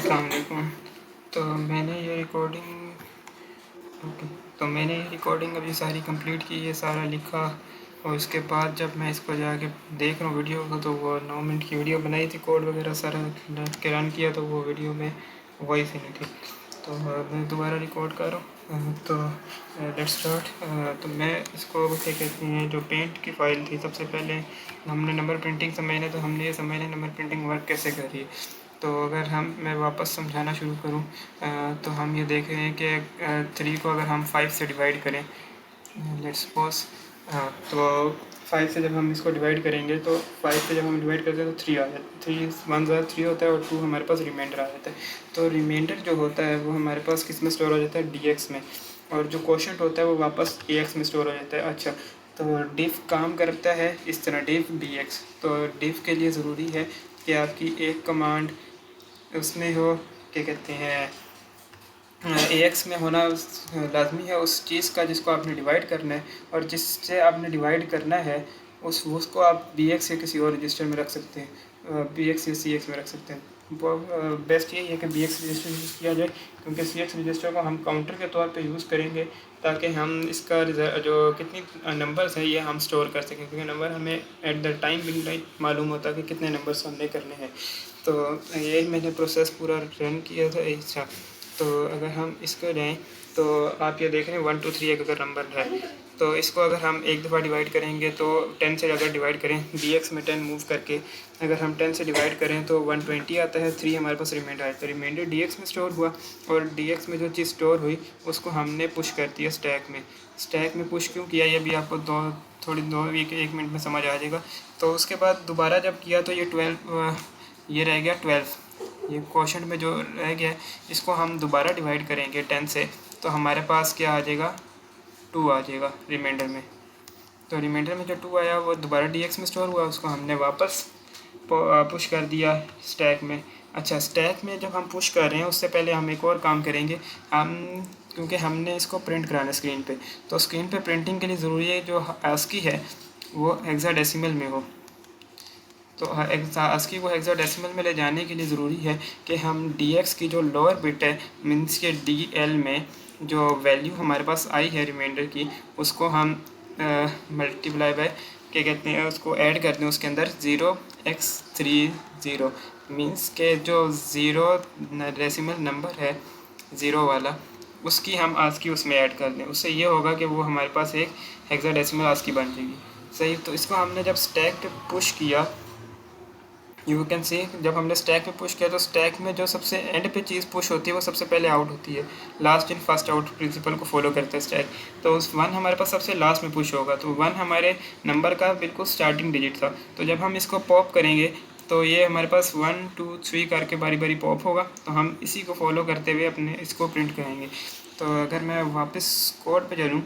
अस्सलाम वालेकुम। तो मैंने ये रिकॉर्डिंग ओके तो मैंने ये रिकॉर्डिंग अभी सारी कंप्लीट की है, सारा लिखा, और उसके बाद जब मैं इसको जाके देख रहा हूँ वीडियो को, तो वो 9 मिनट की वीडियो बनाई थी, कोड वगैरह सारा के रन किया, तो वो वीडियो में वॉइस ही नहीं थी। तो मैं दोबारा रिकॉर्ड कर रहा हूँ। तो लेट्स स्टार्ट। तो मैं इसको क्या कहते हैं, जो पेंट की फ़ाइल थी, सबसे पहले हमने नंबर प्रिंटिंग समझना, तो हमने ये समझना नंबर प्रिंटिंग वर्क कैसे कर रही है। तो अगर मैं वापस समझाना शुरू करूँ, तो हम ये देख रहे हैं कि 3 को अगर हम 5 से डिवाइड करें, लेट्स सपोज, तो 5 से जब हम इसको डिवाइड करेंगे, तो 5 से जब हम डिवाइड करते हैं तो 3 आ जाता है, 3 1 ज़ा 3 होता है, और 2 हमारे पास रिमाइंडर आ जाता है। तो रिमाइंडर जो होता है वो हमारे पास किस में स्टोर हो जाता है, DX में, और जो क्वोशंट होता है वो वापस AX में स्टोर हो जाता है। अच्छा, तो डिफ काम करता है इस तरह, डिफ DX। तो डिफ के लिए ज़रूरी है कि आपकी एक कमांड उसमें हो, क्या कहते हैं, AX में होना लाजमी है उस चीज़ का जिसको आपने डिवाइड करना है, और जिससे आपने डिवाइड करना है उसको आप BX या किसी और रजिस्टर में रख सकते हैं, BX या CX में रख सकते हैं। वो बेस्ट यही है कि BX रजिस्टर यूज़ किया जाए, क्योंकि CX रजिस्टर को हम काउंटर के तौर पे यूज़ करेंगे, ताकि हम इसका जो कितनी नंबर्स हैं ये हम स्टोर कर सकें, क्योंकि नंबर हमें एट द टाइम बिल नहीं मालूम होता कि कितने नंबर्स हमने करने हैं। तो यही मैंने प्रोसेस पूरा रन किया था। अच्छा, तो अगर हम इसको लें, तो आप ये देख रहे हैं 1 2 3 एक अगर नंबर है, तो इसको अगर हम एक दफ़ा डिवाइड करेंगे, तो 10 से अगर डिवाइड करें, DX में 10 मूव करके अगर हम 10 से डिवाइड करें तो 120 आता है, 3 हमारे पास रिमाइंडर आया, तो रिमाइंडर DX में स्टोर हुआ, और DX में जो चीज़ स्टोर हुई उसको हमने पुश कर दिया स्टैक में पुश क्यों किया, ये भी आपको दो एक मिनट में समझ आ जाएगा। तो उसके बाद दोबारा जब किया तो ये 12 ये रह गया 12, ये क्वोशंट में जो रह गया इसको हम दोबारा डिवाइड करेंगे 10 से, तो हमारे पास क्या आ जाएगा, 2 आ जाएगा रिमाइंडर में। तो रिमाइंडर में जो 2 आया वो दोबारा DX में स्टोर हुआ, उसको हमने वापस पुश कर दिया स्टैक में। अच्छा, स्टैक में जब हम पुश कर रहे हैं उससे पहले हम एक और काम करेंगे, हम क्योंकि हमने इसको प्रिंट कराना है स्क्रीन पे, तो स्क्रीन पे प्रिंटिंग के लिए ज़रूरी है जो ASCII है वो हेक्साडेसिमल में हो। तो ASCII को हेक्साडेसिमल में ले जाने के लिए ज़रूरी है कि हम DX की जो लोअर बिट है, मीन्स के DL में जो वैल्यू हमारे पास आई है रिमाइंडर की, उसको हम मल्टीप्लाई बाय, क्या कहते हैं, उसको ऐड कर दें उसके अंदर 0x30, मीन्स के जो 0 डेसिमल नंबर है 0 वाला, उसकी हम ASCII उसमें ऐड कर दें। उससे ये होगा कि वो हमारे पास एक हेक्साडेसिमल ASCII बन जाएगी। सही, तो इसको हमने जब स्टैक पे पुश किया, यू कैन सी, जब हमने स्टैक पे पुश किया तो स्टैक में जो सबसे एंड पे चीज़ पुश होती है वो सबसे पहले आउट होती है, last in first out principle को फॉलो करता है स्टैक। तो उस 1 हमारे पास सबसे लास्ट में पुश होगा, तो 1 हमारे नंबर का बिल्कुल स्टार्टिंग डिजिट था। तो जब हम इसको पॉप करेंगे तो ये हमारे पास 1 2 3 करके बारी बारी पॉप होगा, तो हम इसी को फॉलो करते हुए अपने इसको प्रिंट करेंगे। तो अगर मैं वापस कोड पे चलूँ,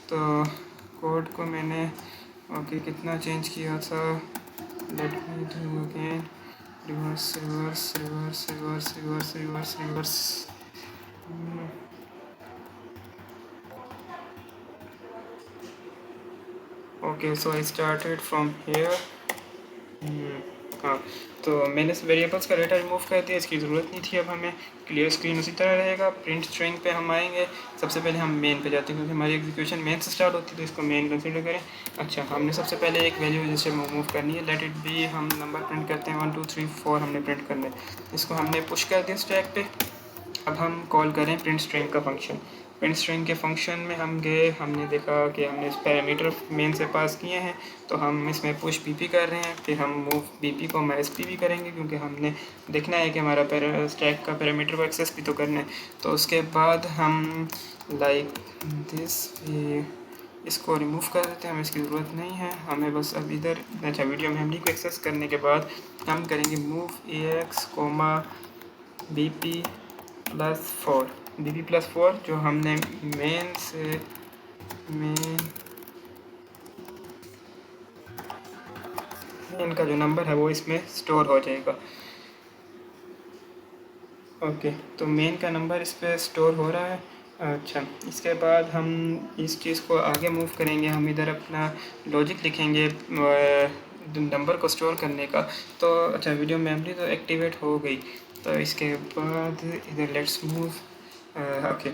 तो कोड को मैंने कितना चेंज किया था, let me do again, reverse. Okay, so I started from here. हाँ, तो मैंने वेरिएबल्स का डेटा रिमूव कर दिया, इसकी ज़रूरत नहीं थी। अब हमें क्लियर स्क्रीन उसी तरह रहेगा। प्रिंट स्ट्रिंग पे हम आएंगे, सबसे पहले हम मेन पे जाते हैं, क्योंकि हमारी एग्जीक्यूशन मेन से स्टार्ट होती है, तो इसको मेन कंसीडर करें। अच्छा, हमने सबसे पहले एक वैल्यू रजिस्टर में मूव करनी है, लेट इट बी, हम नंबर प्रिंट करते हैं 1 2 3 4 हमने प्रिंट करना है। इसको हमने पुश कर दिया स्टैक पे। अब हम कॉल करें प्रिंट स्ट्रिंग का फंक्शन। प्रिंट स्ट्रिंग के फंक्शन में हम गए, हमने देखा कि हमने इस पैरामीटर मेन से पास किए हैं, तो हम इसमें पुश BP कर रहे हैं, फिर हम मूव BP को -P भी करेंगे, क्योंकि हमने देखना है कि हमारा स्टैक का पैरामीटर को एक्सेस भी तो करना है। तो उसके बाद हम लाइक दिस इसको रिमूव कर देते हैं, हमें इसकी ज़रूरत नहीं है, हमें बस अब इधर, अच्छा, वीडियो मेमोरी को एक्सेस करने के बाद हम करेंगे मूव AX, BP +4 जो हमने मेन का जो नंबर है वो इसमें स्टोर हो जाएगा। ओके, तो मेन का नंबर इस पर स्टोर हो रहा है। अच्छा, इसके बाद हम इस चीज़ को आगे मूव करेंगे, हम इधर अपना लॉजिक लिखेंगे नंबर को स्टोर करने का। तो अच्छा, वीडियो मेमोरी तो एक्टिवेट हो गई। तो इसके बाद इधर लेट्स मूव ओके,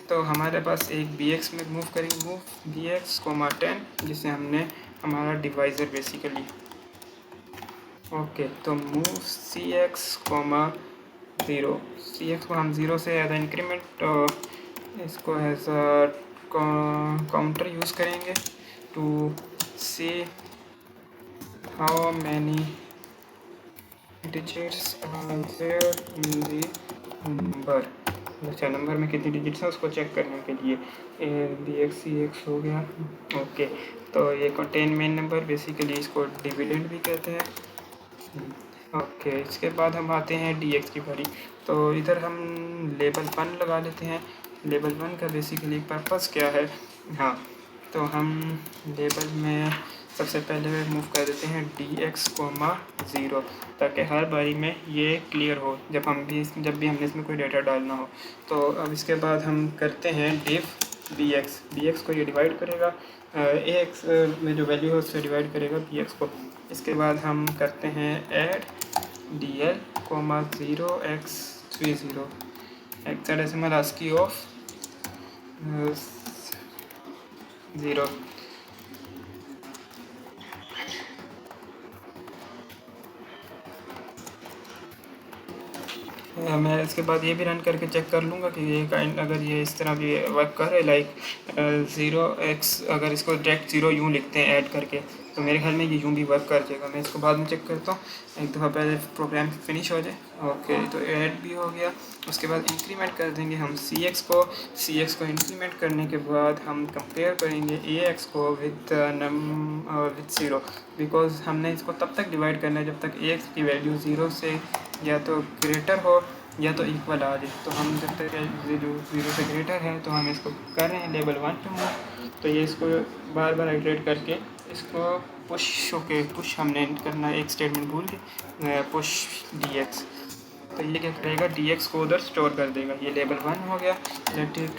तो हमारे पास एक bx में मूव करेंगे, मूव bx 10 जिसे हमने हमारा डिवाइज़र बेसिकली। ओके, तो मूव cx 0, cx को हम 0 से एज इंक्रीमेंट इसको एज काउंटर यूज़ करेंगे to see how many digits are there in the number. अच्छा, नंबर में कितनी डिजिट्स हैं उसको चेक करने के लिए बी एक्स सी एक्स हो गया। ओके, तो ये कंटेन मेन नंबर, बेसिकली इसको डिविडेंड भी कहते हैं। ओके, इसके बाद हम आते हैं डी एक्स की बारी। तो इधर हम लेबल 1 लगा लेते हैं। लेबल 1 का बेसिकली पर्पस क्या है? हाँ, तो हम लेबल में सबसे पहले मूव कर देते हैं dx 0, ताकि हर बारी में ये क्लियर हो जब भी हमने इसमें कोई डेटा डालना हो। तो अब इसके बाद हम करते हैं div bx को ये डिवाइड करेगा, ax में जो वैल्यू है उससे डिवाइड करेगा bx को। इसके बाद हम करते हैं add dl 0x30 hexadecimal ASCII of 0। मैं इसके बाद ये भी रन करके चेक कर लूँगा कि ये अगर ये इस तरह भी वर्क कर रहा है, लाइक 0x, अगर इसको डायरेक्ट 0 यूँ लिखते हैं ऐड करके, तो मेरे ख्याल में ये यूँ भी वर्क कर जाएगा। मैं इसको बाद में चेक करता हूँ, एक दफ़ा पहले प्रोग्राम फिनिश हो जाए। ओके, तो ऐड भी हो गया। उसके बाद इंक्रीमेंट कर देंगे हम cx को इंक्रीमेंट करने के बाद हम कंपेयर करेंगे ax को विद 0, बिकॉज हमने इसको तब तक डिवाइड करना है जब तक ax की वैल्यू 0 से या तो ग्रेटर हो या तो इक्वल आ जाए। तो हम जब तक 0 से ग्रेटर है तो हम इसको कर रहे हैं लेवल 1 पे मूव। तो ये इसको बार बार आइटरेट करके इसको पुश हमने करना है, एक स्टेटमेंट भूल के पुश dx। तो ये क्या करेगा, dx को उधर स्टोर कर देगा। ये लेवल 1 हो गया। लेट इट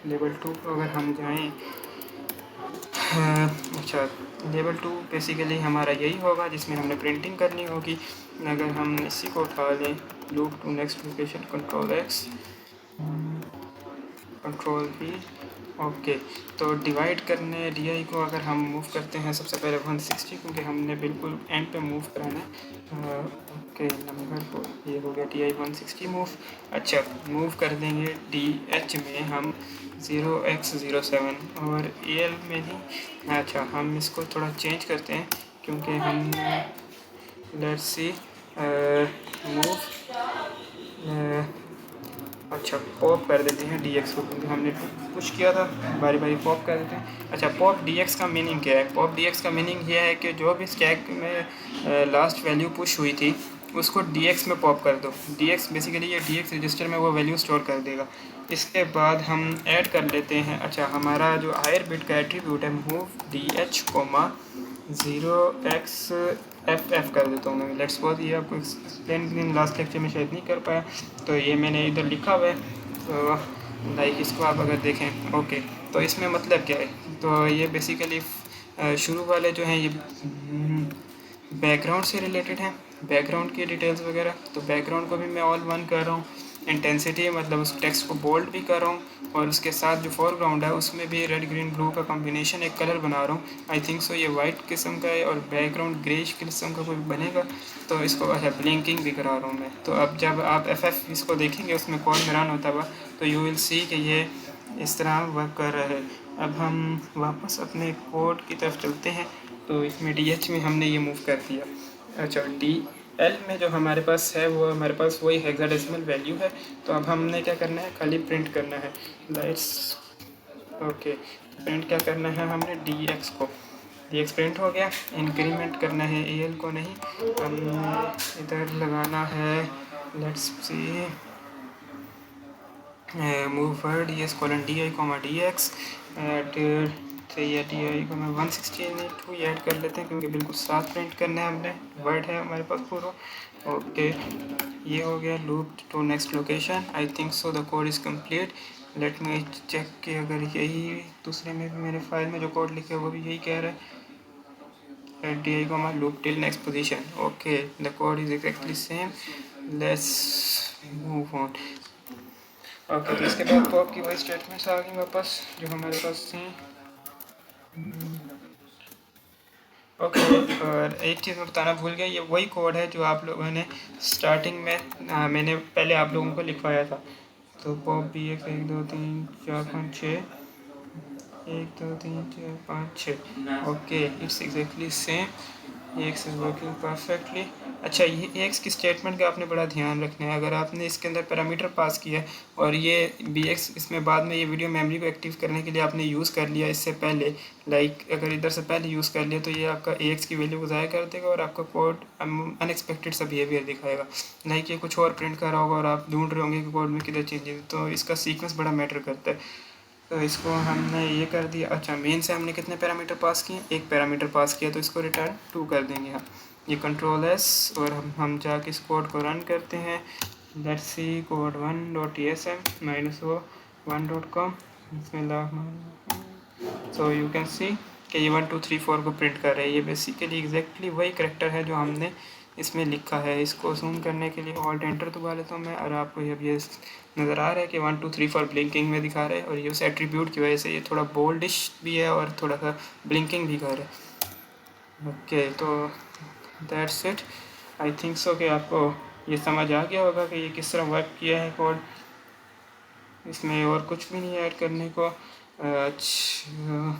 लेवल 2 को अगर हम जाएँ, अच्छा, लेवल 2 बेसिकली हमारा यही होगा जिसमें हमने प्रिंटिंग करनी होगी। अगर हम इसी को उठा लें, loop to next location, control x control v। Okay, तो डिवाइड करने di को अगर हम मूव करते हैं सबसे पहले 160, क्योंकि हमने बिल्कुल एंड पे मूव कराना है। ओके, नंबर को ये हो गया di 160 मूव। अच्छा, मूव कर देंगे dh में हम 0x07 और al में ही। अच्छा, हम इसको थोड़ा चेंज करते हैं क्योंकि हम लेट्स सी मूव अच्छा पॉप कर देते हैं dx को, क्योंकि हमने पुश किया था, बारी बारी पॉप कर देते हैं। अच्छा, पॉप dx का मीनिंग क्या है? पॉप dx का मीनिंग ये है कि जो भी स्टैक में लास्ट वैल्यू पुश हुई थी उसको dx में पॉप कर दो। dx बेसिकली ये dx रजिस्टर में वो वैल्यू स्टोर कर देगा। इसके बाद हम ऐड कर लेते हैं, अच्छा, हमारा जो हायर बिट का एट्रीब्यूट है मूव dh 0x कर देता हूँ मैं। लेट्स सपोज ये आपको एक्सप्लेन लास्ट लेक्चर में शायद नहीं कर पाया, तो ये मैंने इधर लिखा हुआ है। तो लाइक इसको आप अगर देखें, ओके, तो इसमें मतलब क्या है? तो ये बेसिकली शुरू वाले जो हैं ये बैकग्राउंड से रिलेटेड हैं, बैकग्राउंड की डिटेल्स वगैरह। तो बैकग्राउंड को भी मैं ऑल 1 कर रहा हूँ। इंटेंसिटी मतलब उस टेक्स्ट को बोल्ड भी कर रहा हूँ, और उसके साथ जो फोरग्राउंड है उसमें भी रेड ग्रीन ब्लू का कॉम्बिनेशन एक कलर बना रहा हूँ। आई थिंक सो ये वाइट किस्म का है और बैकग्राउंड ग्रेइश किस्म का कोई बनेगा। तो इसको अच्छा ब्लिंकिंग भी करा रहा हूँ मैं। तो अब जब आप FF इसको देखेंगे उसमें कोड में रन होता हुआ, तो यू विल सी कि ये इस तरह वर्क कर रहा है। अब हम वापस अपने कोड की तरफ चलते हैं। तो इसमें DH में हमने ये मूव कर दिया। अच्छा, DL में जो हमारे पास है वो हमारे पास वही हेक्साडेसिमल वैल्यू है। तो अब हमने क्या करना है, खाली प्रिंट करना है। लाइट्स ओके, प्रिंट क्या करना है हमने, dx को, dx प्रिंट हो गया। इंक्रीमेंट करना है al को नहीं, हम इधर लगाना है let's see move for ds colon di dx at या di को मैं 162 ऐड कर लेते हैं क्योंकि बिल्कुल साथ प्रिंट करना है हमने, वर्ड है हमारे पास पूरा। ओके, ये हो गया loop to next location. I think so the code is complete. Let me check कि अगर यही दूसरे में भी मेरे फाइल में जो कोड लिखे वो भी यही कह रहा है, di को loop till next position. Okay, the code is exactly same. Let's move on. Okay, तो इसके बाद पॉप की वही स्टेटमेंट्स आ गई वापस जो हमारे पास थी। ओके, और एक चीज़ मैं बताना भूल गया, ये वही कोड है जो आप लोगों ने स्टार्टिंग में मैंने पहले आप लोगों को लिखवाया था। तो pop B x 1 2 3 4 5 6 1 2 3 4 5 6। Okay, it's exactly same, x is working perfectly. अच्छा, ये एक्स की स्टेटमेंट का आपने बड़ा ध्यान रखना है। अगर आपने इसके अंदर पैरामीटर पास किया है और ये बी एक्स इसमें बाद में ये वीडियो मेमोरी को एक्टिव करने के लिए आपने यूज़ कर लिया इससे पहले, लाइक अगर इधर से पहले यूज़ कर लिया तो ये आपका ए एक्स की वैल्यू को ज़ाया कर देगा और आपका कोड अनएक्सपेक्टेड सा बिहेवियर दिखाएगा। लाइक ये कुछ और प्रिंट कर रहा होगा और आप ढूंढ रहे होंगे कि कोड में किधर चेंजेस, तो इसका सीक्वेंस बड़ा मैटर करता है। तो इसको हमने ये कर दिया। अच्छा, मेन से हमने कितने पैरामीटर पास किए? एक पैरामीटर पास किया, तो इसको रिटर्न 2 कर देंगे हम। ये कंट्रोल एस और हम जाके इस कोड को रन करते हैं। Let's see code 1.tsm -1.com। So you can see कि ये 1 2 3 4 को प्रिंट कर रहे हैं। ये बेसिकली एग्जैक्टली वही करेक्टर है जो हमने इसमें लिखा है। इसको जूम करने के लिए ऑल्ट एंटर दबा लेता हूँ मैं, और आपको ये नज़र आ रहा है कि 1 2 3 4 ब्लिंकिंग में दिखा रहा है। और ये उस एट्रीब्यूट की वजह से ये थोड़ा बोल्डिश भी है और थोड़ा सा ब्लिंकिंग भी कर रहा है। ओके, तो दैट्स इट। आई थिंक सो कि आपको ये समझ आ गया होगा कि ये किस तरह वर्क किया है कोड। इसमें और कुछ भी नहीं ऐड करने को। अच्छा,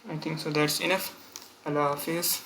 I think so that's enough. अल्लाह हाफिज़।